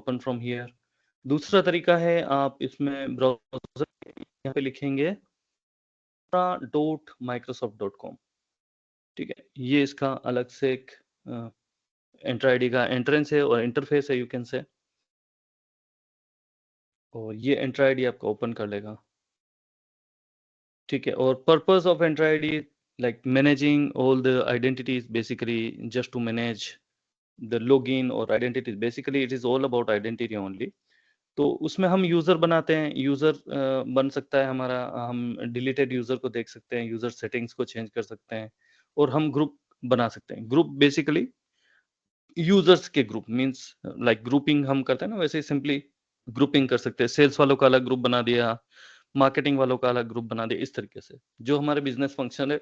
Open from here. दूसरा तरीका है, आप इसमें ब्राउज़र यहाँ पे लिखेंगे .microsoft.com, ठीक है। ये इसका अलग से एक एंटर आईडी का एंट्रेंस है और इंटरफेस है, यू कैन से। और ये एंटर आईडी आपका ओपन कर लेगा, ठीक है। और purpose of enter ID like managing all the identities, basically just to manage the login or identities, basically it is all about identity only। तो उसमें हम यूजर बनाते हैं, यूजर बन सकता है हमारा, हम डिलीटेड यूजर को देख सकते हैं, यूजर सेटिंग्स को चेंज कर सकते हैं, और हम ग्रुप बना सकते हैं। ग्रुप बेसिकली यूजर्स के ग्रुप मींस लाइक ग्रुपिंग हम करते हैं ना, वैसे ही सिंपली ग्रुपिंग कर सकते हैं। सेल्स वालों का अलग ग्रुप बना दिया, मार्केटिंग वालों का अलग ग्रुप बना दिया, इस तरीके से जो हमारे बिजनेस फंक्शन है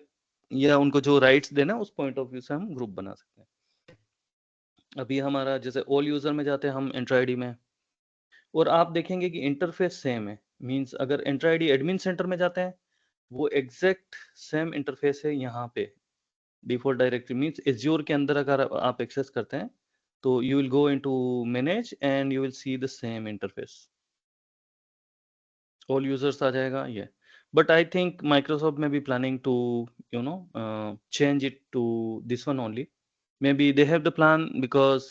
या उनको जो राइट्स देना उस पॉइंट ऑफ व्यू से हम ग्रुप बना सकते हैं। अभी हमारा जैसे ऑल यूजर में जाते हैं हम एंटर आईडी में, और आप देखेंगे कि इंटरफेस सेम है। मींस अगर एंटर आईडी एडमिन सेंटर में जाते हैं, वो एग्जैक्ट सेम इंटरफेस है यहाँ पे। डिफॉल्ट डायरेक्टरी मींस एज्योर के अंदर अगर आप एक्सेस करते हैं तो you will go into manage and you will see the same interface. All users आ जाएगा ये। बट आई थिंक माइक्रोसॉफ्ट में भी planning to you know change it to this one only. Maybe they have the plan, because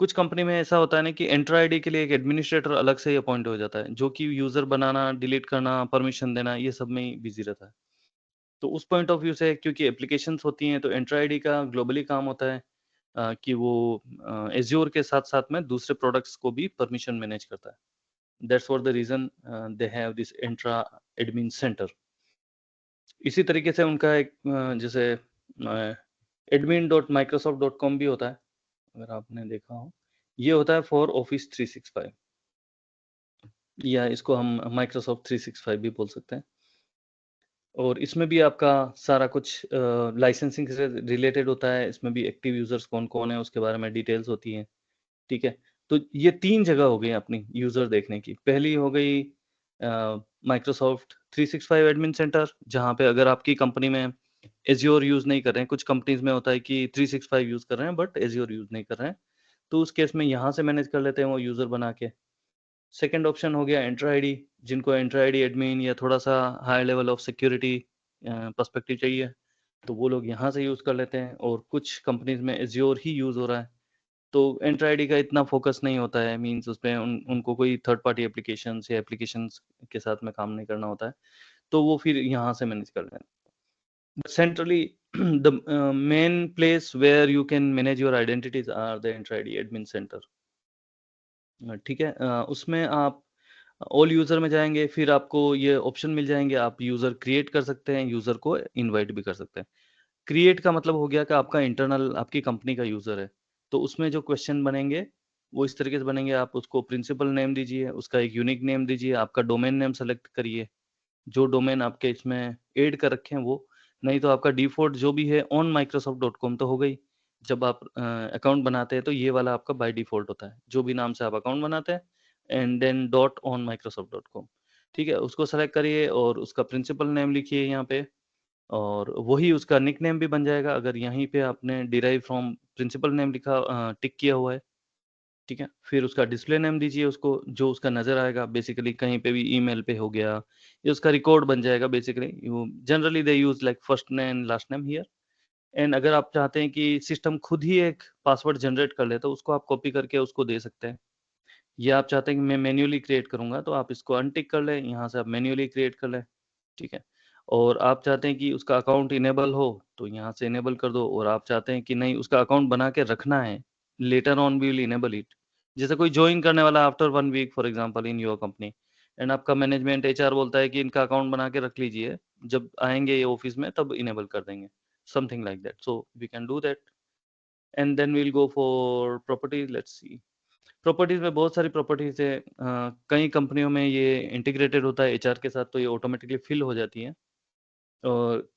कुछ company में ऐसा होता है ना कि एंटर आईडी के लिए एक एडमिनिस्ट्रेटर अलग से अपॉइंट हो जाता है, जो कि यूजर बनाना, डिलीट करना, परमिशन देना, ये सब में ही बिजी रहता है। तो उस पॉइंट ऑफ व्यू से, क्योंकि एप्लीकेशंस होती हैं, तो एंटर आईडी का ग्लोबली काम होता है कि वो एज्योर के साथ साथ में दूसरे प्रोडक्ट्स को भी परमिशन मैनेज करता है। That's for the reason they have this Entra admin center. इसी तरीके से उनका एक जैसे admin.microsoft.com भी होता है, अगर आपने देखा हो। ये होता है फॉर ऑफिस 365, या इसको हम माइक्रोसॉफ्ट 365 भी बोल सकते हैं। और इसमें भी आपका सारा कुछ लाइसेंसिंग से रिलेटेड होता है। इसमें भी एक्टिव यूजर्स कौन कौन है उसके बारे में डिटेल्स होती हैं, ठीक है। तो ये 3 जगह हो गई अपनी यूजर देखने की। पहली हो गई माइक्रोसॉफ्ट 365 एडमिन सेंटर, जहाँ पे अगर आपकी कंपनी में एज्योर यूज नहीं कर रहे हैं, कुछ कंपनीज में होता है कि 365 यूज कर रहे हैं बट एज्योर यूज नहीं कर रहे हैं, तो उस केस में यहाँ से मैनेज कर लेते हैं वो यूजर बना के। सेकंड ऑप्शन हो गया एंटर आईडी, जिनको एंटर आईडी एडमिन या थोड़ा सा high level of security perspective चाहिए, तो वो लोग यहाँ से यूज कर लेते हैं। और कुछ कंपनीज में एज्योर ही यूज हो रहा है, तो एंटर आईडी का इतना फोकस नहीं होता है। मींस उसमें उनको कोई थर्ड पार्टी एप्लीकेशंस या एप्लीकेशंस के साथ में काम नहीं करना होता है, तो वो फिर यहाँ से मैनेज कर लेते हैं। But centrally, the main place where you can manage your identities are the Enter ID admin center। ठीक है। उसमें आप ऑल यूजर में जाएंगे, फिर आपको ये ऑप्शन मिल जाएंगे, आप यूजर क्रिएट कर सकते हैं, यूजर को इनवाइट भी कर सकते हैं। क्रिएट का मतलब हो गया कि आपका इंटरनल आपकी कंपनी का यूजर है, तो उसमें जो क्वेश्चन बनेंगे वो इस तरीके से बनेंगे। आप उसको प्रिंसिपल नेम दीजिए, उसका एक यूनिक नेम दीजिए, आपका डोमेन नेम सेलेक्ट करिए, जो डोमेन आपके इसमें ऐड कर रखे हैं वो। नहीं तो आपका डिफॉल्ट जो भी है ऑन microsoft.com तो हो गई। जब आप अकाउंट बनाते हैं तो ये वाला आपका बाय डिफॉल्ट होता है, जो भी नाम से आप अकाउंट बनाते हैं, एंड देन .on-microsoft.com, ठीक है। उसको सेलेक्ट करिए और उसका प्रिंसिपल नेम लिखिए यहाँ पे, और वही उसका निक नेम भी बन जाएगा अगर यहीं पे आपने डिराइव फ्रॉम प्रिंसिपल नेम लिखा टिक किया हुआ है, ठीक है। फिर उसका डिस्प्ले नेम दीजिए उसको, जो उसका नज़र आएगा बेसिकली कहीं पे भी ईमेल पे हो गया, ये उसका रिकॉर्ड बन जाएगा basically. You generally they use like first name last name here. And अगर आप चाहते हैं कि सिस्टम खुद ही एक पासवर्ड जनरेट कर ले, तो उसको आप कॉपी करके उसको दे सकते हैं। या आप चाहते हैं कि मैं मैन्युअली क्रिएट करूंगा, तो आप इसको अनटिक कर लें, यहाँ से आप मैन्युअली क्रिएट कर लें, ठीक है। और आप चाहते हैं कि उसका अकाउंट इनेबल हो, तो यहाँ से इनेबल कर दो। और आप चाहते हैं कि नहीं उसका अकाउंट बना के रखना है, later on we will enable it. जैसे कोई ज्वाइन करने वाला after 1 week for example in your company, and आपका मैनेजमेंट एचआर बोलता है कि इनका अकाउंट बना के रख लीजिए, जब आएंगे ये ऑफिस में तब इनेबल कर देंगे, something like that. So we can do that, and then we'll go for properties. Let's see, properties में बहुत सारी प्रॉपर्टीज है। कई कंपनियों में ये इंटीग्रेटेड होता है एचआर के साथ, तो ये ऑटोमेटिकली फिल हो जाती है। और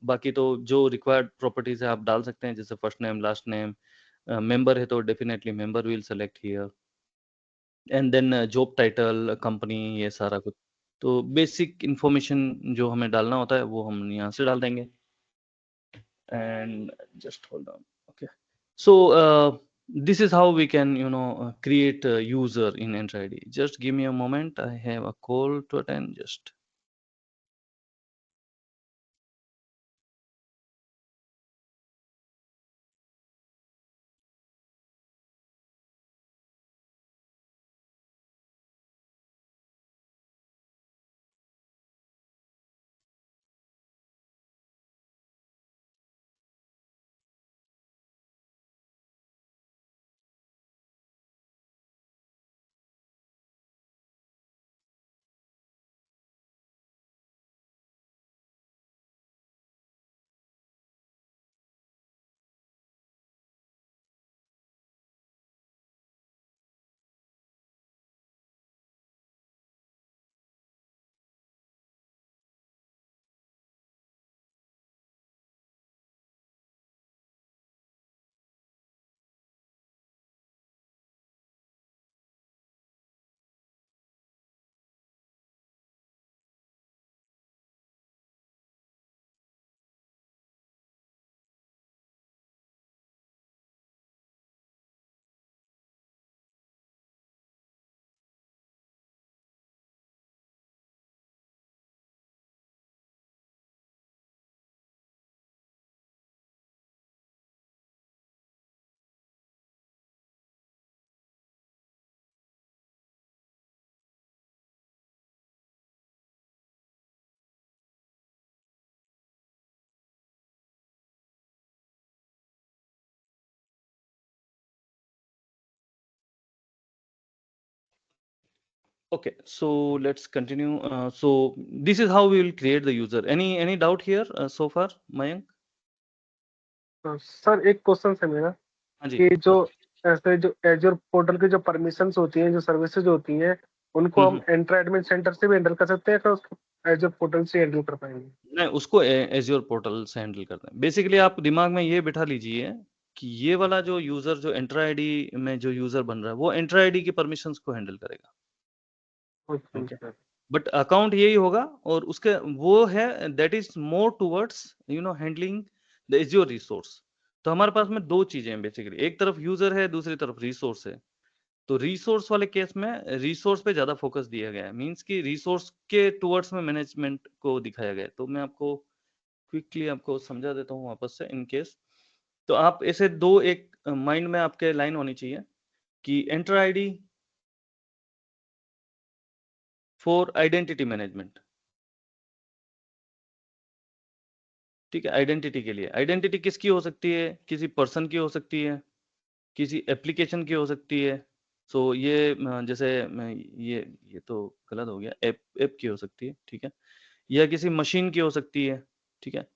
बाकी तो जो रिक्वायर्ड प्रॉपर्टीज है आप डाल सकते हैं, जैसे first name last name. Member है तो definitely member will select here, and then job title, company, ये सारा कुछ। तो बेसिक इंफॉर्मेशन जो हमें डालना होता है वो हम यहाँ से डाल देंगे। And just hold on, okay. So this is how we can create a user in Enter ID. Just give me a moment, I have a call to attend. Just okay, so let's continue. So this is how we will create the user. Any doubt here so far, Mayank? Sir एक question है मेरा हाँ जी, कि जो sir. ऐसे जो ager portal की जो परमिशंस होती हैं, जो सर्विसेज होती हैं, उनको हम एंटर एडमिन सेंटर से भी हैंडल कर सकते हैं, फिर एजर पोर्टल से हैंडल कर पाएंगे? नहीं, उसको एज्योर पोर्टल से हैंडल करते हैं। बेसिकली आप दिमाग में ये बिठा लीजिए कि ये वाला जो यूजर जो एंटर आईडी में जो यूजर बन रहा है वो एंटर आईडी की परमिशंस को हैंडल करेगा। Okay okay, sir. But account यही होगा और उसके वो है that is more towards handling the azure resource. तो हमारे पास में दो चीजें हैं बेसिकली, एक तरफ यूजर है, दूसरी तरफ रिसोर्स है। तो रिसोर्स वाले केस में रिसोर्स पे ज्यादा फोकस दिया गया है, मींस कि रिसोर्स के टुवर्ड्स में मैनेजमेंट को दिखाया गया है। तो मैं आपको क्विकली आपको समझा देता हूँ वापस से इन केस। तो आप ऐसे दो एक माइंड में आपके लाइन होनी चाहिए कि enter ID for identity management. ठीक है, आइडेंटिटी के लिए। आइडेंटिटी किसकी हो सकती है? किसी पर्सन की हो सकती है, किसी एप्लीकेशन की हो सकती है। सो ये जैसे ये तो गलत हो गया, ऐप ऐप की हो सकती है, ठीक है, या किसी मशीन की हो सकती है, ठीक है।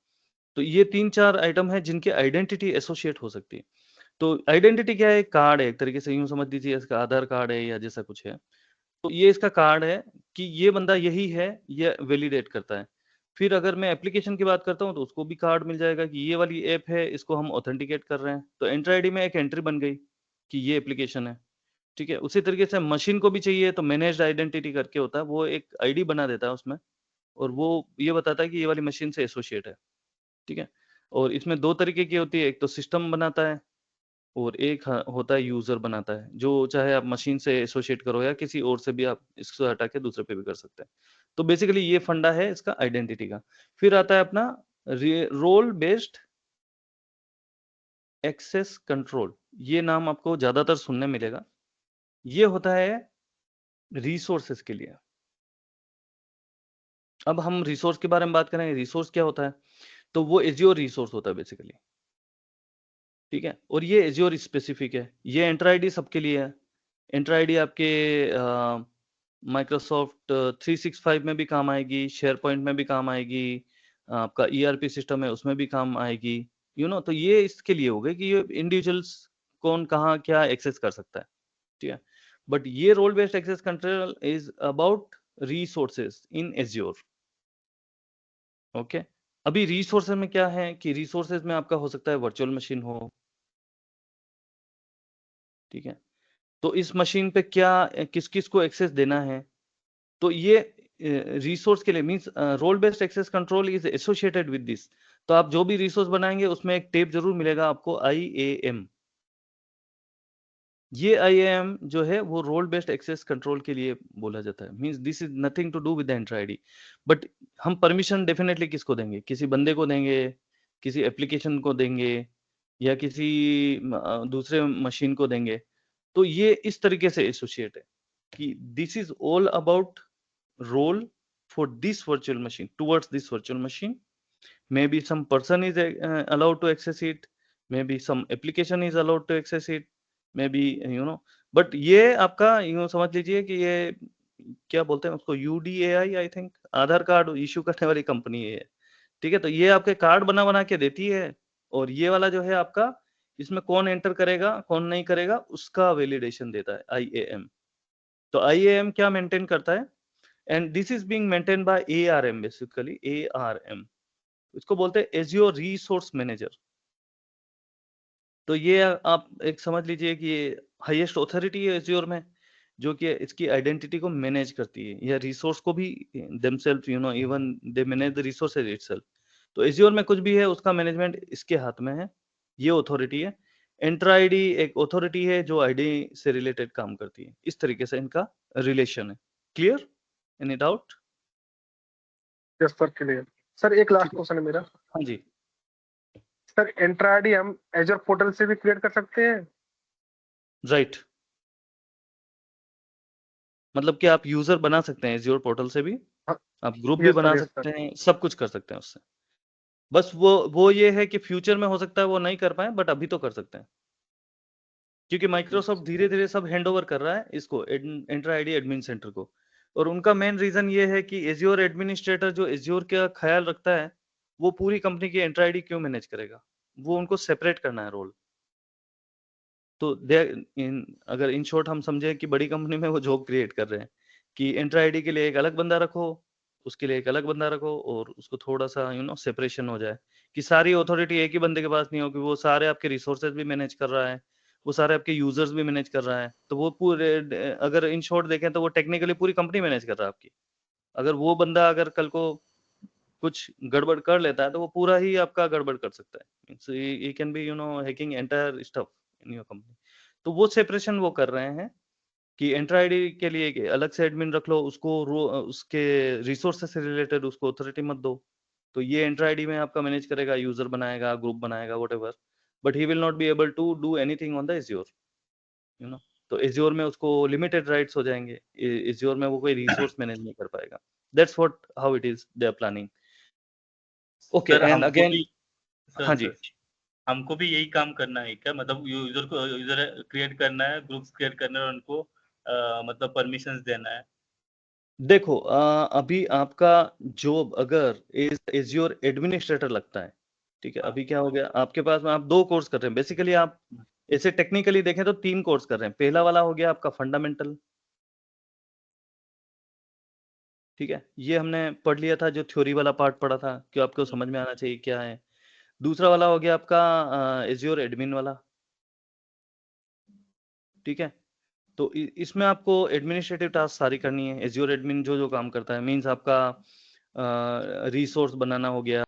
तो ये 3-4 आइटम है जिनकी आइडेंटिटी एसोसिएट हो सकती है। तो आइडेंटिटी क्या है? कार्ड है, एक तरीके से यूं समझ दीजिए, इसका आधार कार्ड है या जैसा कुछ है। तो ये इसका कार्ड है कि ये बंदा यही है, ये वैलिडेट करता है। फिर अगर मैं एप्लीकेशन की बात करता हूँ तो उसको भी कार्ड मिल जाएगा कि ये वाली ऐप है, इसको हम ऑथेंटिकेट कर रहे हैं। तो एंटर आईडी में एक एंट्री बन गई कि ये एप्लीकेशन है, ठीक है। उसी तरीके से मशीन को भी चाहिए तो मैनेज्ड आइडेंटिटी करके होता है, वो एक आईडी बना देता है उसमें, और वो ये बताता है कि ये वाली मशीन से एसोसिएट है, ठीक है। और इसमें दो तरीके की होती है, एक तो सिस्टम बनाता है और एक होता है यूजर बनाता है, जो चाहे आप मशीन से एसोसिएट करो या किसी और से भी आप इसको हटा के दूसरे पे भी कर सकते हैं। तो बेसिकली ये फंडा है इसका आइडेंटिटी का। फिर आता है अपना रोल बेस्ड एक्सेस कंट्रोल। ये नाम आपको ज्यादातर सुनने मिलेगा। ये होता है रिसोर्सेस के लिए। अब हम रिसोर्स के बारे में बात करें, रिसोर्स क्या होता है? तो वो एज्योर रिसोर्स होता है बेसिकली, ठीक है। और ये एज्योर स्पेसिफिक है, ये एंटर आईडी सबके लिए है। एंटर आईडी आपके माइक्रोसॉफ्ट 365 में भी काम आएगी, शेयर पॉइंट में भी काम आएगी, आपका ईआरपी सिस्टम है उसमें भी काम आएगी, तो ये इसके लिए हो गए कि ये इंडिविजुअल्स कौन कहाँ क्या एक्सेस कर सकता है, ठीक है। बट ये role based access control is about resources in Azure. Okay, अभी रिसोर्सेज में क्या है कि रिसोर्सेज में आपका हो सकता है वर्चुअल मशीन हो, ठीक है। तो इस मशीन पे क्या किस किस को एक्सेस देना है, तो ये रिसोर्स के लिए means role based access control is associated with this. तो आप जो भी रिसोर्स बनाएंगे उसमें एक टेप जरूर मिलेगा आपको, IAM, ये IAM जो है वो रोल बेस्ड एक्सेस कंट्रोल के लिए बोला जाता है। Means this is nothing to do with the Entra ID, but हम परमिशन डेफिनेटली किसको देंगे? किसी बंदे को देंगे, किसी एप्लीकेशन को देंगे, या किसी दूसरे मशीन को देंगे। तो ये इस तरीके से एसोसिएट है कि this is all about role for this virtual machine towards this virtual machine. Maybe some person is allowed to access it, maybe some application is allowed to access it, maybe but ये आपका यूं समझ लीजिए कि ये क्या बोलते हैं उसको, UDAI I think, Aadhaar card issue करने वाली कंपनी है। ठीक है, तो ये आपके कार्ड बना बना के देती है, और ये वाला जो है आपका, इसमें कौन एंटर करेगा कौन नहीं करेगा उसका वैलिडेशन देता है IAM। तो IAM क्या मेंटेन करता है? And this is being maintain by ARM, basically ARM। इसको बोलते हैं एजियो रिसोर्स मैनेजर। तो ये आप एक समझ लीजिए कि ये हाईएस्ट ऑथोरिटी है एज्योर में, जो कि इसकी आइडेंटिटी को मैनेज करती है, या रिसोर्स को भी themselves even they manage the resources itself. तो एज्योर में कुछ भी है उसका मैनेजमेंट इसके हाथ में है, ये ऑथोरिटी है। एंटर आईडी एक ऑथोरिटी है जो आईडी से रिलेटेड काम करती है। इस तरीके से इनका रिलेशन है। Clear? Any doubt? Yes sir, clear. Sir एक लास्ट ठीक है, क्वेश्चन है मेरा। हाँ जी। सर एंटर आईडी हम एजर पोर्टल से भी क्रिएट कर सकते हैं? राइट, मतलब कि आप यूजर बना सकते हैं एज्योर पोर्टल से भी, हाँ, आप ग्रुप भी यस बना सर, यस सकते सर। हैं, सब कुछ कर सकते हैं उससे। बस वो ये है कि फ्यूचर में हो सकता है वो नहीं कर पाए, बट अभी तो कर सकते हैं, क्योंकि माइक्रोसॉफ्ट धीरे धीरे सब हैंड ओवर कर रहा है इसको, एंटर आईडी एडमिन सेंटर को। और उनका मेन रीजन ये है कि एज्योर एडमिनिस्ट्रेटर जो एज्योर का ख्याल रखता है, वो पूरी कंपनी की एंटर आईडी क्यों मैनेज करेगा? वो उनको सेपरेट करना है रोल। तो दे अगर इन शॉर्ट हम समझे कि बड़ी कंपनी में वो जॉब क्रिएट कर रहे हैं कि एंटर आईडी के लिए एक अलग बंदा रखो, उसके लिए एक अलग बंदा रखो, और उसको थोड़ा सा सेपरेशन हो जाए, कि सारी अथॉरिटी एक ही बंदे के पास नहीं हो, कि वो सारे आपके रिसोर्सेज भी मैनेज कर रहा है, वो सारे आपके यूजर्स भी मैनेज कर रहा है। तो वो पूरे अगर इन शॉर्ट देखें तो वो टेक्निकली पूरी कंपनी मैनेज कर रहा है आपकी। अगर वो बंदा अगर कल को कुछ गड़बड़ कर लेता है तो वो पूरा ही आपका गड़बड़ कर सकता है। He can be hacking entire stuff in your company. तो वो सेपरेशन वो कर रहे हैं कि एंटर आईडी के लिए एक अलग से एडमिन रख लो, उसको उसके रिसोर्सेज से रिलेटेड उसको अथॉरिटी मत दो। तो ये एंटर आईडी में आपका मैनेज करेगा, यूजर बनाएगा, ग्रुप बनाएगा, whatever, but he will not be able to do anything on the Azure, you know. तो एज्योर में उसको लिमिटेड राइट्स हो जाएंगे, एज्योर में वो कोई रिसोर्स मैनेज नहीं कर पाएगा। That's what how it is they are planning. Okay, sir and हमको अगेन, भी हाँ सर जी, सर हमको भी यही काम करना है क्या? मतलब यूजर क्रिएट करना है, ग्रुप्स क्रिएट करना है और उनको मतलब परमिशंस देना है। देखो अभी आपका जॉब अगर एज्योर एडमिनिस्ट्रेटर लगता है, ठीक है, हाँ। अभी क्या हो गया आपके पास में, आप 2 कोर्स कर रहे हैं बेसिकली। आप ऐसे टेक्निकली देखें तो 3 कोर्स कर रहे हैं। पहला वाला हो गया आपका फंडामेंटल, ठीक है, ये हमने पढ़ लिया था, जो थ्योरी वाला पार्ट पढ़ा था कि आपको समझ में आना चाहिए क्या है। दूसरा वाला हो गया आपका एज्योर एडमिन वाला, ठीक है। तो इसमें आपको एडमिनिस्ट्रेटिव टास्क सारी करनी है। एज्योर एडमिन जो जो काम करता है, मींस आपका रिसोर्स बनाना हो गया,